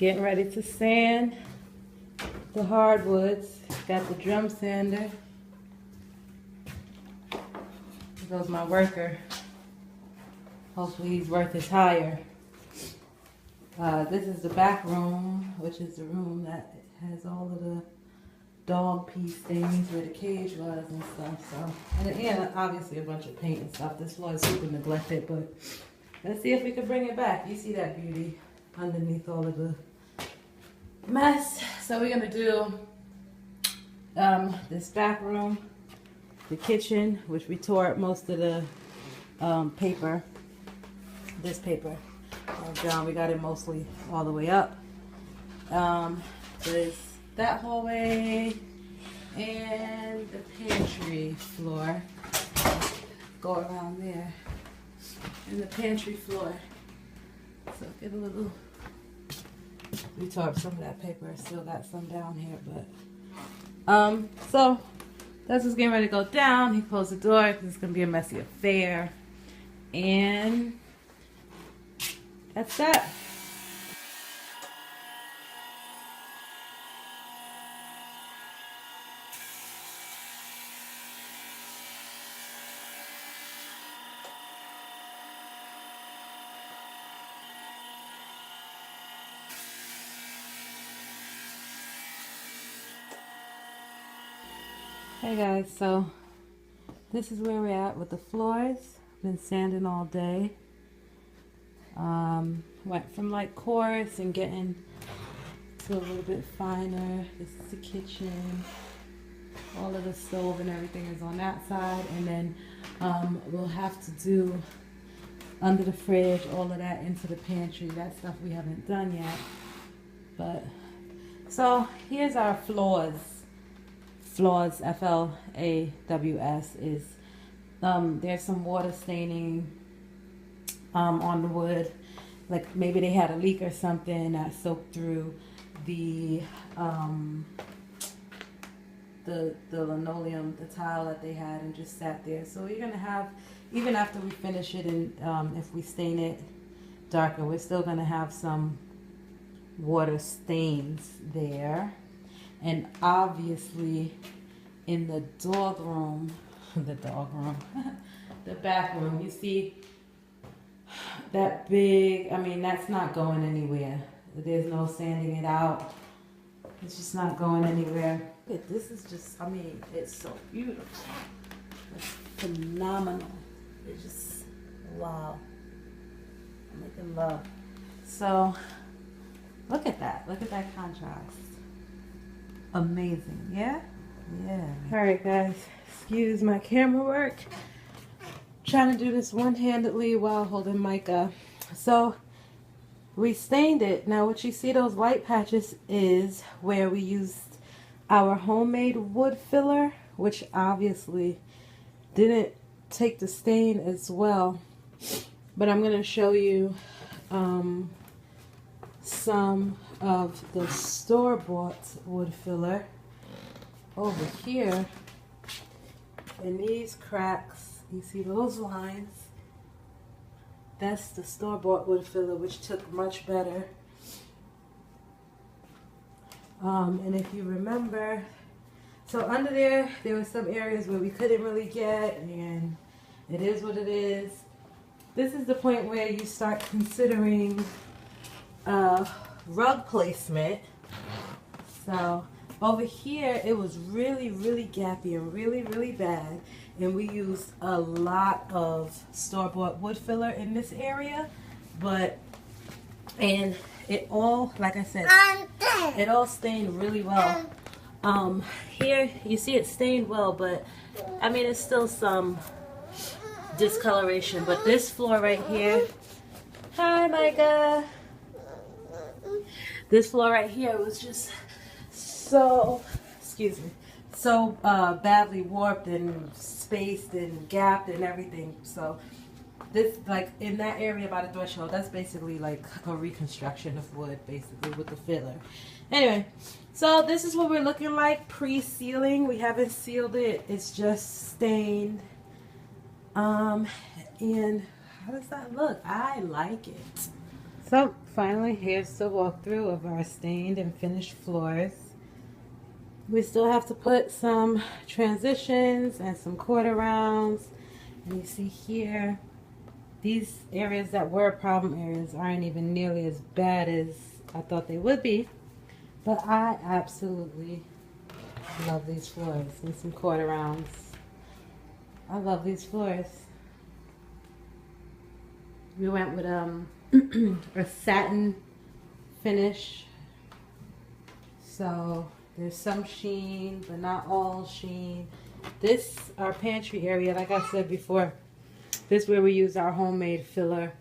Getting ready to sand the hardwoods. Got the drum sander. There goes my worker. Hopefully he's worth his hire. This is the back room, which is the room that has all of the dog pee stains where the cage was and stuff. So, and obviously a bunch of paint and stuff. This floor is super neglected, but let's see if we can bring it back. You see that beauty underneath all of the mess. So we're gonna do this back room, the kitchen, which we tore up most of the paper. This paper down, we got it mostly all the way up. There's that hallway and the pantry floor. Go around there. And the pantry floor. So get a little. We tore up some of that paper. Still got some down here, but so that's just getting ready to go down. He closed the door because it's gonna be a messy affair, and that's that. Hey guys, so this is where we're at with the floors. Been sanding all day. Went from like coarse and getting to a little bit finer. This is the kitchen. All of the stove and everything is on that side, and then we'll have to do under the fridge, all of that into the pantry. That stuff we haven't done yet. But so here's our floors. Floors, F-L-A-W-S, is there's some water staining on the wood, like maybe they had a leak or something that soaked through the linoleum, the tile that they had, and just sat there. So you're gonna have, even after we finish it and if we stain it darker, we're still gonna have some water stains there. And obviously in the dog room, the bathroom, you see that big, I mean, that's not going anywhere. There's no sanding it out. It's just not going anywhere. Look, this is just, I mean, it's so beautiful. It's phenomenal. It's just, wow. I'm making love. So, look at that. Look at that contrast. Amazing, yeah? Yeah. Alright guys, excuse my camera work. Trying to do this one-handedly while holding Micah. So, we stained it. Now what you see, those white patches, is where we used our homemade wood filler, which obviously didn't take the stain as well. But I'm going to show you some of the store-bought wood filler over here. And these cracks, you see those lines? That's the store-bought wood filler, which took much better. And if you remember, so under there were some areas where we couldn't really get, and it is what it is. This is the point where you start considering rug placement. So over here it was really gappy and really bad, and we used a lot of store-bought wood filler in this area, and it all, like I said, it all stained really well. Here you see it stained well, but I mean it's still some discoloration. But this floor right here, hi Micah, this floor right here was just so, excuse me, so badly warped and spaced and gapped and everything. So this, like in that area by the threshold, that's basically like a reconstruction of wood, basically, with the filler. Anyway, so this is what we're looking like pre-sealing. We haven't sealed it, it's just stained. And how does that look? I like it. So finally, here's the walkthrough of our stained and finished floors. We still have to put some transitions and some quarter rounds. And you see here, these areas that were problem areas aren't even nearly as bad as I thought they would be. But I absolutely love these floors and some quarter rounds. I love these floors. We went with a satin finish. So there's some sheen, but not all sheen. This, our pantry area, like I said before, this is where we use our homemade filler.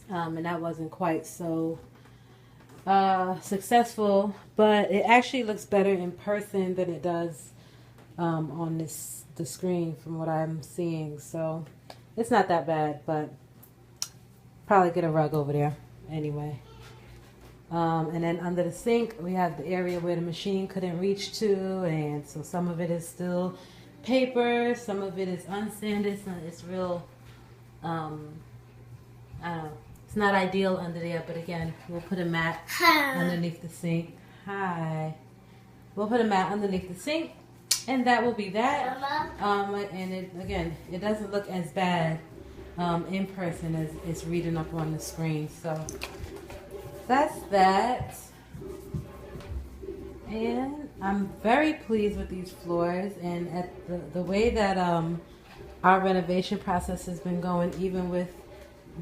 And that wasn't quite so successful, but it actually looks better in person than it does on the screen from what I'm seeing. So it's not that bad, but probably get a rug over there anyway. And then under the sink, we have the area where the machine couldn't reach to, and so some of it is still paper, some of it is unsanded, so it's real, I don't know, it's not ideal under there, but again, we'll put a mat underneath the sink. Hi. We'll put a mat underneath the sink, and that will be that. And it doesn't look as bad in person as it's reading up on the screen, so that's that. And I'm very pleased with these floors and at the way that our renovation process has been going, even with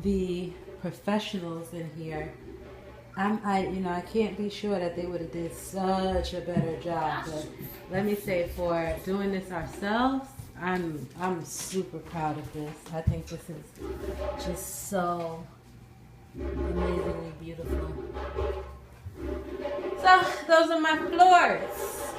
the professionals in here. I can't be sure that they would have did such a better job, but let me say, for doing this ourselves, I'm super proud of this. I think this is just so amazingly beautiful. So those are my floors.